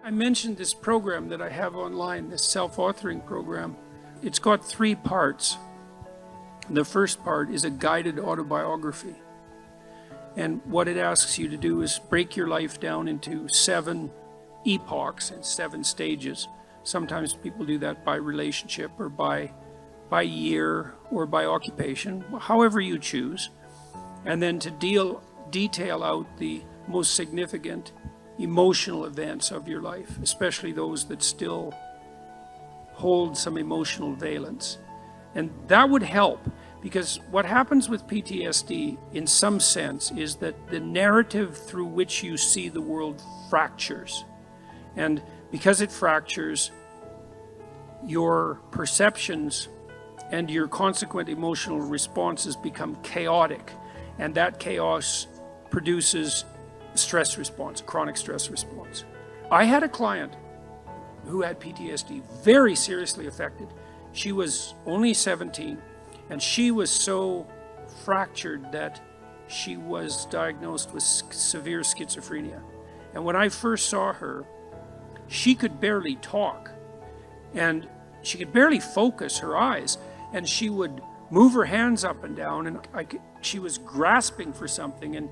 I mentioned this program that I have online, this self-authoring program. It's got 3 parts. The first part is a guided autobiography. And what it asks you to do is break your life down into 7 epochs and 7 stages. Sometimes people do that by relationship or by year or by occupation, however you choose. And then to detail out the most significant emotional events of your life, especially those that still hold some emotional valence. And that would help, because what happens with PTSD in some sense is that the narrative through which you see the world fractures. And because it fractures, your perceptions and your consequent emotional responses become chaotic, and that chaos produces stress response, chronic stress response. I had a client who had PTSD, very seriously affected. She was only 17, and she was so fractured that she was diagnosed with severe schizophrenia. And when I first saw her, she could barely talk, and she could barely focus her eyes, and she would move her hands up and down, and she was grasping for something. And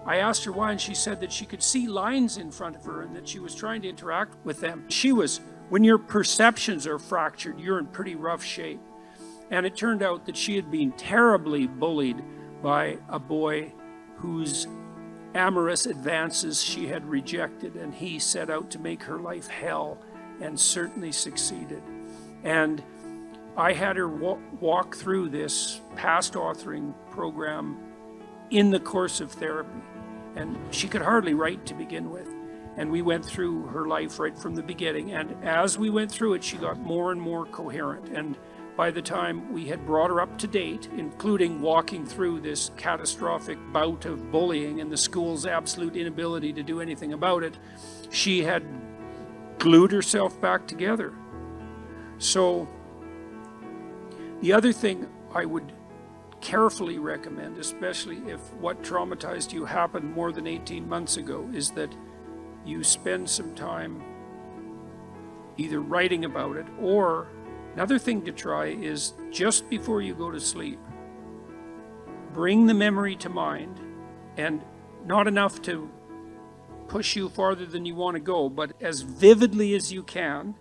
I asked her why, and she said that she could see lines in front of her and that she was trying to interact with them. When your perceptions are fractured, you're in pretty rough shape. And it turned out that she had been terribly bullied by a boy whose amorous advances she had rejected, and he set out to make her life hell, and certainly succeeded. And I had her walk through this past authoring program in the course of therapy. And she could hardly write to begin with. And we went through her life right from the beginning. And as we went through it, she got more and more coherent. And by the time we had brought her up to date, including walking through this catastrophic bout of bullying and the school's absolute inability to do anything about it, she had glued herself back together. So the other thing I would carefully recommend, especially if what traumatized you happened more than 18 months ago, is that you spend some time either writing about it, or another thing to try is just before you go to sleep, bring the memory to mind, and not enough to push you farther than you want to go, but as vividly as you can,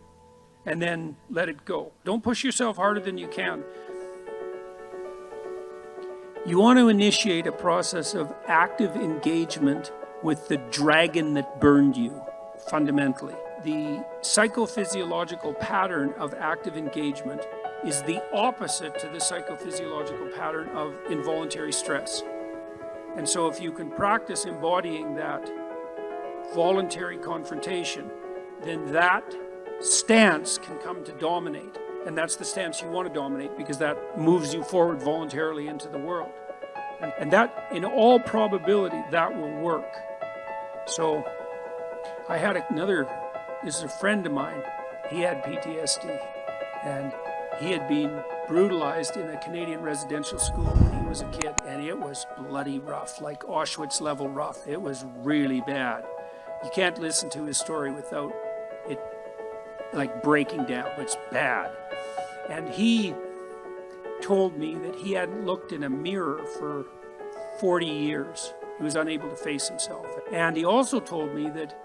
and then let it go. Don't push yourself harder than you can. You want to initiate a process of active engagement with the dragon that burned you, fundamentally. The psychophysiological pattern of active engagement is the opposite to the psychophysiological pattern of involuntary stress. And so if you can practice embodying that voluntary confrontation, then that stance can come to dominate. And that's the stance you want to dominate, because that moves you forward voluntarily into the world. And that, in all probability, that will work. So I had this is a friend of mine. He had PTSD, and he had been brutalized in a Canadian residential school when he was a kid, and it was bloody rough, like Auschwitz level rough. It was really bad. You can't listen to his story without it like breaking down. It's bad. And he told me that he hadn't looked in a mirror for 40 years. He was unable to face himself. And he also told me that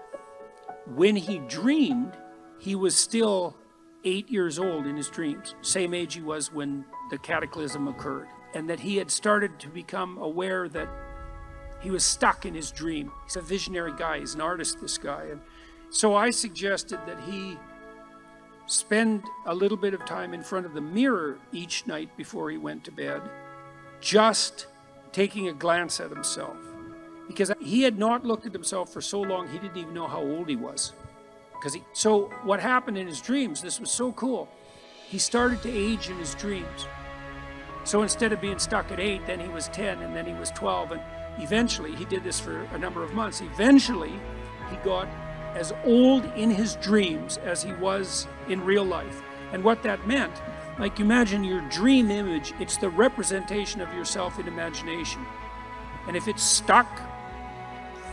when he dreamed, he was still 8 years old in his dreams, same age he was when the cataclysm occurred. And that he had started to become aware that he was stuck in his dream. He's a visionary guy, he's an artist, this guy. And so I suggested that he spend a little bit of time in front of the mirror each night before he went to bed, just taking a glance at himself. Because he had not looked at himself for so long, he didn't even know how old he was. So what happened in his dreams, this was so cool, he started to age in his dreams. So instead of being stuck at 8, then he was 10, and then he was 12, and eventually, he did this for a number of months, eventually he got as old in his dreams as he was in real life. And what that meant, like, imagine your dream image, it's the representation of yourself in imagination. And if it's stuck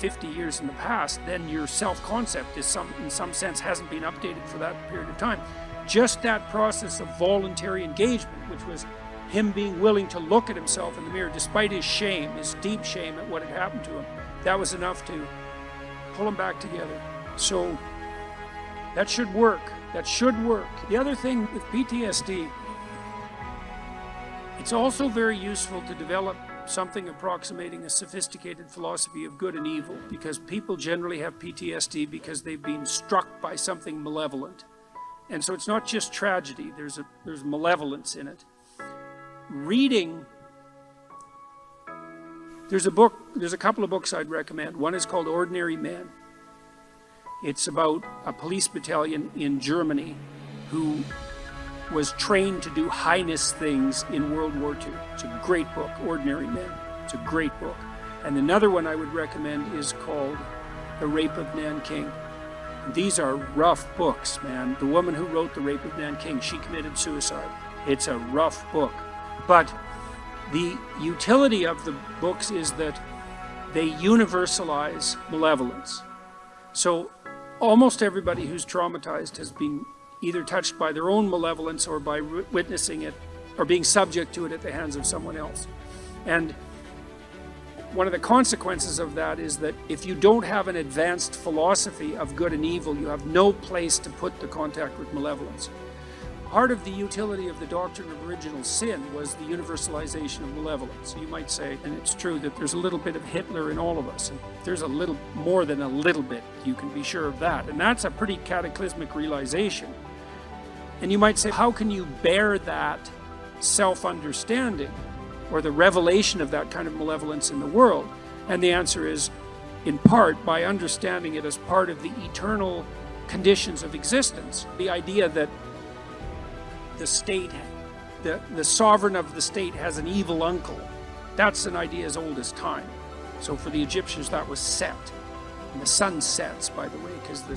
50 years in the past, then your self-concept is in some sense hasn't been updated for that period of time. Just that process of voluntary engagement, which was him being willing to look at himself in the mirror despite his shame, his deep shame at what had happened to him, that was enough to pull him back together. So that should work. That should work. The other thing with PTSD, it's also very useful to develop something approximating a sophisticated philosophy of good and evil, because people generally have PTSD because they've been struck by something malevolent. And so it's not just tragedy, there's malevolence in it. Reading, there's a couple of books I'd recommend. One is called Ordinary Men. It's about a police battalion in Germany who was trained to do heinous things in World War II. It's a great book, Ordinary Men. It's a great book. And another one I would recommend is called The Rape of Nanking. These are rough books, man. The woman who wrote The Rape of Nanking, she committed suicide. It's a rough book. But the utility of the books is that they universalize malevolence. So almost everybody who's traumatized has been either touched by their own malevolence or by witnessing it or being subject to it at the hands of someone else. And one of the consequences of that is that if you don't have an advanced philosophy of good and evil, you have no place to put the contact with malevolence. Part of the utility of the doctrine of original sin was the universalization of malevolence. You might say, and it's true, that there's a little bit of Hitler in all of us. And there's a little more than a little bit, you can be sure of that. And that's a pretty cataclysmic realization. And you might say, how can you bear that self-understanding or the revelation of that kind of malevolence in the world? And the answer is, in part, by understanding it as part of the eternal conditions of existence. The idea that the state, the sovereign of the state has an evil uncle, that's an idea as old as time. So for the Egyptians that was Set. And the sun sets, by the way, because the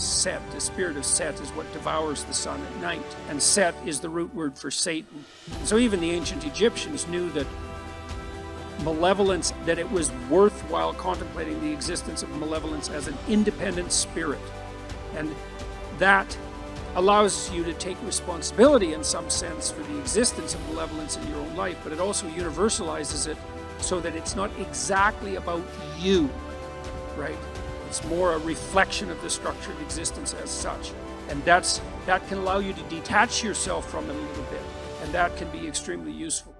spirit of Set is what devours the sun at night. And Set is the root word for Satan. So even the ancient Egyptians knew that malevolence, that it was worthwhile contemplating the existence of malevolence as an independent spirit. And that allows you to take responsibility in some sense for the existence of malevolence in your own life, but it also universalizes it so that it's not exactly about you, right? It's more a reflection of the structure of existence as such. And that can allow you to detach yourself from it a little bit, and that can be extremely useful.